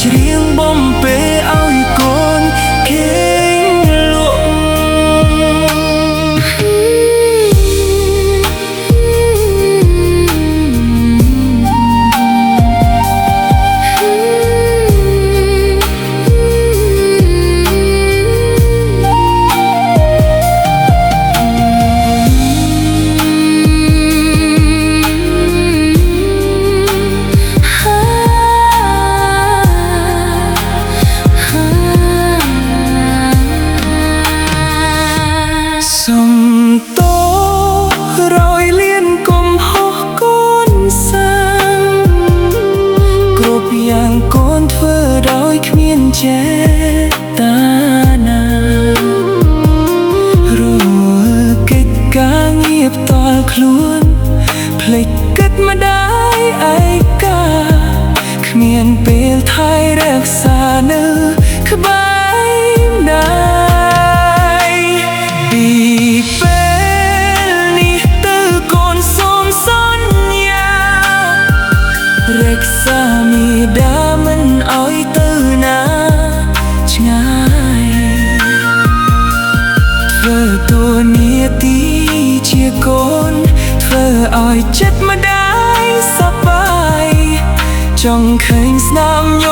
ច្រៀងបំពេលឲ្យកូនគេលក់សុំតោរយលៀនកុំហោះកូនសាំគ្រប់យ៉ាងកូនធ្វើដោយគ្មានចេតាណារកិច្ចការងារផ្ទាល់ខ្លួនភ្លេចគិតម្ដាយឯកាគ្មានពេលថែរក្សានៅក្បែរម្ដាយពីពេលនេះទៅកូនសូមសន្យារក្សាមាតាមិនឲ្យទៅណាឆ្ងាយធ្វើតួនាទីជាកូនធ្វើឲ្យចិត្តម្ដាយសប្បាយចង់ឃើញស្នាមញ